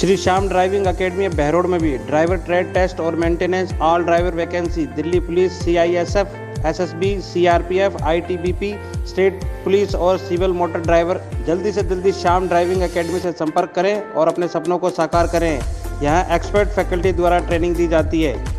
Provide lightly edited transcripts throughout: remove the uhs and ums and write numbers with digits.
Shri Shyam driving academy Behror में भी driver trade test और maintenance all driver vacancy Delhi police, CISF, SSB, CRPF, ITBP, state police और civil motor driver. जल्दी से जल्दी श्याम ड्राइविंग अकेडमी से संपर्क करें और अपने सपनों को साकार करें। यहाँ एक्सपर्ट फैकल्टी द्वारा ट्रेनिंग दी जाती है।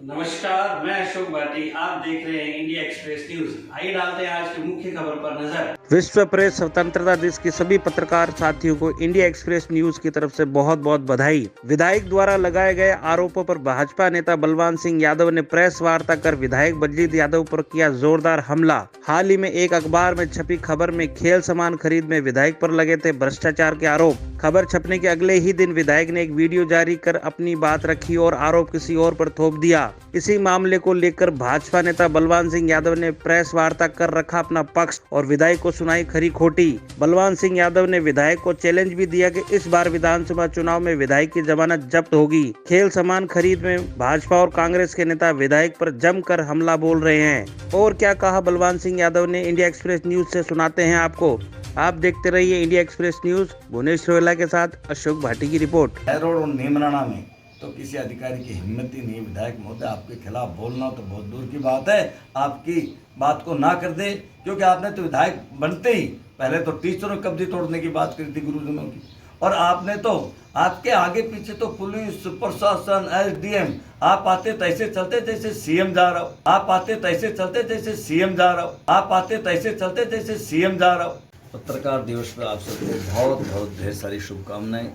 नमस्कार, मैं अशोक भाटी, आप देख रहे हैं इंडिया एक्सप्रेस न्यूज। आइए डालते हैं आज की मुख्य खबर पर नजर। विश्व प्रेस स्वतंत्रता दिवस की सभी पत्रकार साथियों को इंडिया एक्सप्रेस न्यूज की तरफ से बहुत बहुत बधाई। विधायक द्वारा लगाए गए आरोपों पर भाजपा नेता बलवान सिंह यादव ने प्रेस वार्ता कर विधायक बलजीत यादव पर किया जोरदार हमला। हाल ही में एक अखबार में छपी खबर में खेल सामान खरीद में विधायक पर लगे थे भ्रष्टाचार के आरोप। खबर छपने के अगले ही दिन विधायक ने एक वीडियो जारी कर अपनी बात रखी और आरोप किसी और पर थोप दिया। इसी मामले को लेकर भाजपा नेता बलवान सिंह यादव ने प्रेस वार्ता कर रखा अपना पक्ष और विधायक को सुनाई खरी खोटी। बलवान सिंह यादव ने विधायक को चैलेंज भी दिया कि इस बार विधानसभा चुनाव में विधायक की जमानत जब्त होगी। खेल सामान खरीद में भाजपा और कांग्रेस के नेता विधायक पर जमकर हमला बोल रहे हैं। और क्या कहा बलवान सिंह यादव ने, इंडिया एक्सप्रेस न्यूज से सुनाते हैं आपको। आप देखते रहिए India express news. Bhuvnesh Rohela के साथ अशोक भाटी की रिपोर्ट। बहरोड और नीमराना में तो किसी अधिकारी की हिम्मत ही नहीं, विधायक महोदय आपके खिलाफ बोलना तो बहुत दूर की बात है, आपकी बात को ना कर दे, क्योंकि आपने तो विधायक बनते ही पहले तो टीचरों की कब्जी तोड़ने की बात करी थी, गुरुजनों की, और आपने तो आपके आगे पीछे तो पुलिस प्रशासन एसडीएम, आप आते तैसे चलते जैसे सीएम जा रहा हो, आप आते तैसे चलते जैसे सीएम जा रहा हो, आप आते तैसे चलते जैसे सीएम जा रहा हो। पत्रकार दिवस पर आप सबको बहुत बहुत ढेर सारी शुभकामनाएं।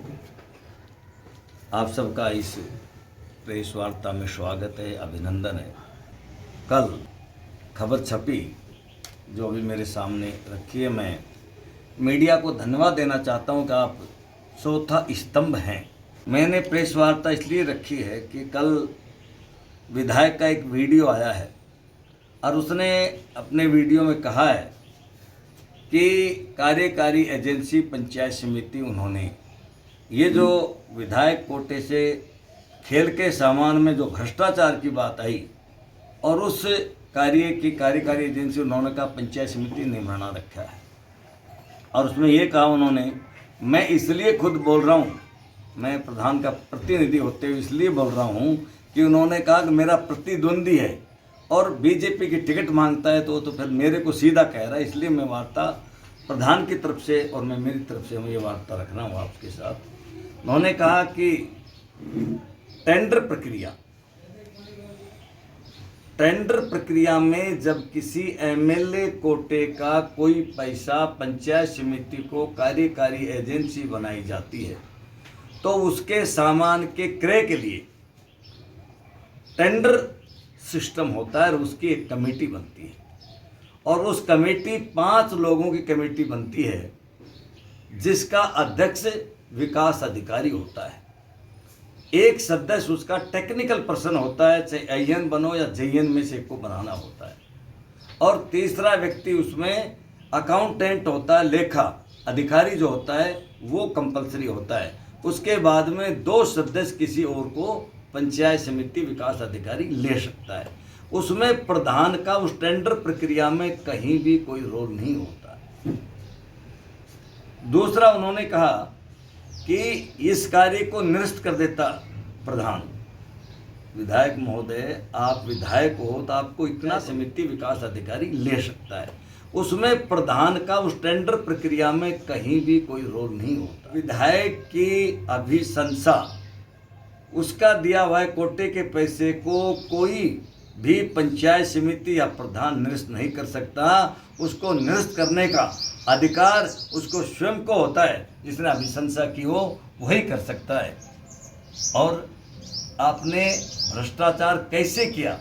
आप सबका इस प्रेस वार्ता में स्वागत है, अभिनंदन है। कल खबर छपी जो अभी मेरे सामने रखी है, मैं मीडिया को धन्यवाद देना चाहता हूं कि आप चौथा स्तंभ हैं। मैंने प्रेस वार्ता इसलिए रखी है कि कल विधायक का एक वीडियो आया है और उसने अपने वीडियो में कहा है कि कार्यकारी एजेंसी पंचायत समिति, उन्होंने ये जो विधायक कोटे से खेल के सामान में जो भ्रष्टाचार की बात आई और उस कार्य की कार्यकारी एजेंसी उन्होंने कहा पंचायत समिति ने बना रखा है, और उसमें ये कहा उन्होंने, मैं इसलिए खुद बोल रहा हूँ, मैं प्रधान का प्रतिनिधि होते हुए इसलिए बोल रहा हूँ कि उन्होंने कहा कि मेरा प्रतिद्वंदी है और बीजेपी की टिकट मांगता है तो फिर मेरे को सीधा कह रहा है, इसलिए मैं वार्ता प्रधान की तरफ से और मैं मेरी तरफ से मैं ये वार्ता रख रहा हूँ आपके साथ। उन्होंने कहा कि टेंडर प्रक्रिया में जब किसी एमएलए कोटे का कोई पैसा पंचायत समिति को कार्यकारी एजेंसी बनाई जाती है तो उसके सामान के क्रय के लिए टेंडर सिस्टम होता है और उसकी एक कमेटी बनती है, और उस कमेटी 5 लोगों की कमेटी बनती है जिसका अध्यक्ष विकास अधिकारी होता है। एक सदस्य उसका टेक्निकल पर्सन होता है, चाहे आईएन बनो या जेईएन में से एक को बनाना होता है, और तीसरा व्यक्ति उसमें अकाउंटेंट होता है, लेखा अधिकारी जो होता है वो कंपलसरी होता है। उसके बाद में 2 सदस्य किसी और को पंचायत समिति विकास अधिकारी ले सकता है। उसमें प्रधान का उस टेंडर प्रक्रिया में कहीं भी कोई रोल नहीं होता है। दूसरा, उन्होंने कहा कि इस कार्य को निरस्त कर देता प्रधान। विधायक महोदय, आप विधायक हो तो आपको इतना समिति विकास अधिकारी ले सकता है, उसमें प्रधान का उस टेंडर प्रक्रिया में कहीं भी कोई रोल नहीं होता। विधायक की अभिशंसा, उसका दिया हुआ कोटे के पैसे को कोई भी पंचायत समिति या प्रधान निरस्त नहीं कर सकता। उसको निरस्त करने का अधिकार उसको स्वयं को होता है, जिसने अभिशंसा की हो वही कर सकता है। और आपने भ्रष्टाचार कैसे किया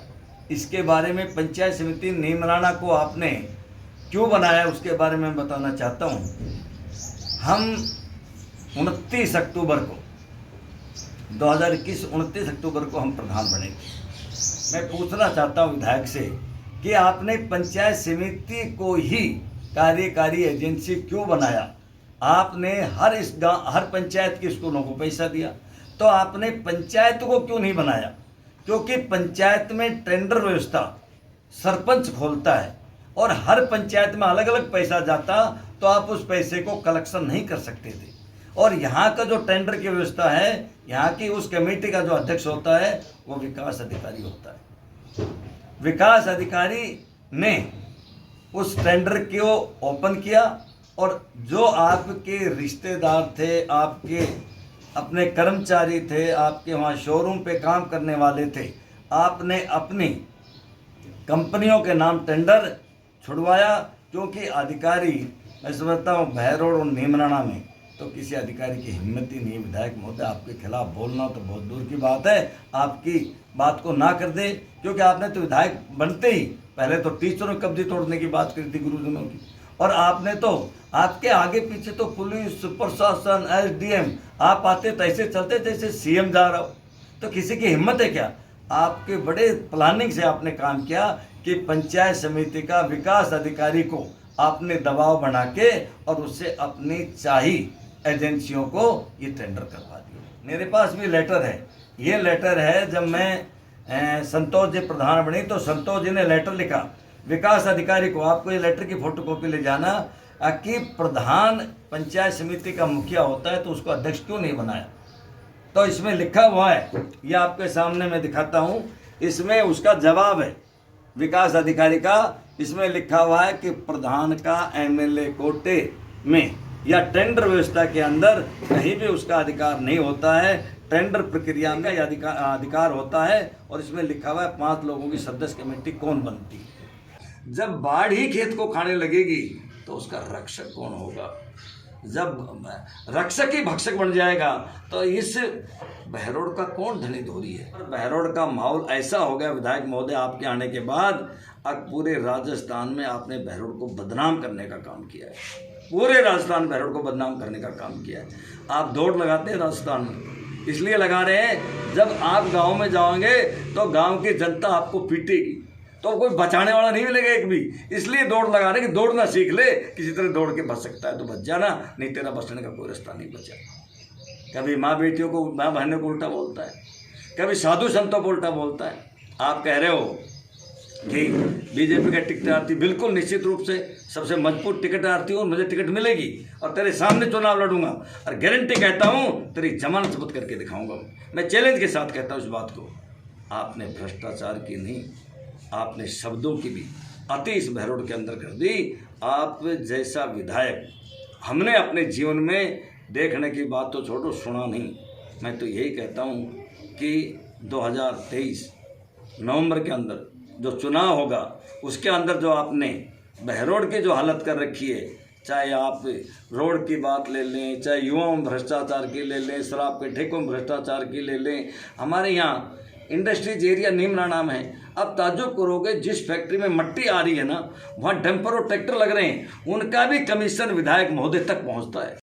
इसके बारे में पंचायत समिति नीमराना को आपने क्यों बनाया उसके बारे में बताना चाहता हूँ। हम 29 अक्टूबर को 2021 29 अक्टूबर को हम प्रधान बनेंगे। मैं पूछना चाहता हूँ विधायक से कि आपने पंचायत समिति को ही कार्यकारी एजेंसी क्यों बनाया? आपने हर पंचायत के स्कूलों को पैसा दिया, तो आपने पंचायत को क्यों नहीं बनाया? क्योंकि पंचायत में टेंडर व्यवस्था सरपंच खोलता है और हर पंचायत में अलग अलग पैसा जाता, तो आप उस पैसे को कलेक्शन नहीं कर सकते थे। और यहाँ का जो टेंडर की व्यवस्था है, यहाँ की उस कमेटी का जो अध्यक्ष होता है वो विकास अधिकारी होता है। विकास अधिकारी ने उस टेंडर को ओपन किया और जो आपके रिश्तेदार थे, आपके अपने कर्मचारी थे, आपके वहाँ शोरूम पे काम करने वाले थे, आपने अपनी कंपनियों के नाम टेंडर छुड़वाया। क्योंकि अधिकारी, मैं समझता हूँ बहरोड और नीमराना में तो किसी अधिकारी की हिम्मत ही नहीं, विधायक महोदय आपके खिलाफ बोलना तो बहुत दूर की बात है, आपकी बात को ना कर दे। क्योंकि आपने तो विधायक बनते ही पहले तो टीचरों की कब्जे तोड़ने की बात करी थी, गुरुजनों की, और आपने तो आपके आगे पीछे तो पुलिस, प्रशासन, SDM, आप आते तो ऐसे चलते जैसे CM जा रहा हो। तो किसी की हिम्मत है क्या? आपके बड़े प्लानिंग से आपने काम किया कि पंचायत समिति का विकास अधिकारी को आपने दबाव बना के और उससे अपनी चाही एजेंसियों को ये टेंडर करवा दिया। मेरे पास भी लेटर है, ये लेटर है जब मैं संतोष जी प्रधान बनी तो संतोष जी ने लेटर लिखा विकास अधिकारी को, आपको ये लेटर की फोटोकॉपी ले जाना, कि प्रधान पंचायत समिति का मुखिया होता है तो उसको अध्यक्ष क्यों नहीं बनाया। तो इसमें लिखा हुआ है, ये आपके सामने मैं दिखाता हूँ, इसमें उसका जवाब है विकास अधिकारी का। इसमें लिखा हुआ है कि प्रधान का MLA कोटे में या टेंडर व्यवस्था के अंदर कहीं भी उसका अधिकार नहीं होता है, टेंडर प्रक्रिया में यह अधिकार होता है। और इसमें लिखा हुआ है 5 लोगों की सदस्य कमेटी कौन बनती है। जब बाढ़ ही खेत को खाने लगेगी तो उसका रक्षक कौन होगा? जब रक्षक ही भक्षक बन जाएगा तो इस बहरोड का कौन धनी धोरी है? बहरोड का माहौल ऐसा हो गया विधायक महोदय आपके आने के बाद, अब पूरे राजस्थान में आपने बहरोड को बदनाम करने का काम किया है, पूरे राजस्थान बहरोड को बदनाम करने का काम किया है। आप दौड़ लगाते हैं राजस्थान में, इसलिए लगा रहे हैं जब आप गाँव में जाओगे तो गाँव की जनता आपको पीटेगी तो कोई बचाने वाला नहीं मिलेगा एक भी, इसलिए दौड़ लगा रहे कि दौड़ना सीख ले, किसी तरह दौड़ के बच सकता है तो बच जाना, नहीं तेरा बचने का कोई रास्ता नहीं बचा। कभी माँ बेटियों को, माँ बहनों को उल्टा बोलता है, कभी साधु संतों को उल्टा बोलता है। आप कह रहे हो कि बीजेपी का टिकट आरती, बिल्कुल निश्चित रूप से सबसे मजबूत टिकट आरती और मुझे टिकट मिलेगी और तेरे सामने चुनाव लड़ूंगा और गारंटी कहता हूँ तेरी जमानत सबूत करके दिखाऊंगा। मैं चैलेंज के साथ कहता हूँ इस बात को। आपने भ्रष्टाचार की नहीं, आपने शब्दों की भी अति इस बहरोड के अंदर कर दी। आप जैसा विधायक हमने अपने जीवन में देखने की बात तो छोड़ो, सुना नहीं। मैं तो यही कहता हूँ कि 2023 नवंबर के अंदर जो चुनाव होगा उसके अंदर जो आपने बहरोड की जो हालत कर रखी है, चाहे आप रोड की बात ले लें, चाहे युवाओं में भ्रष्टाचार की ले लें, शराब के ठेकों में भ्रष्टाचार की ले लें, हमारे यहाँ इंडस्ट्रीज एरिया नीमराना में है। अब ताज्जुब करोगे, जिस फैक्ट्री में मट्टी आ रही है ना, वहाँ डंपर और ट्रैक्टर लग रहे हैं, उनका भी कमीशन विधायक महोदय तक पहुँचता है।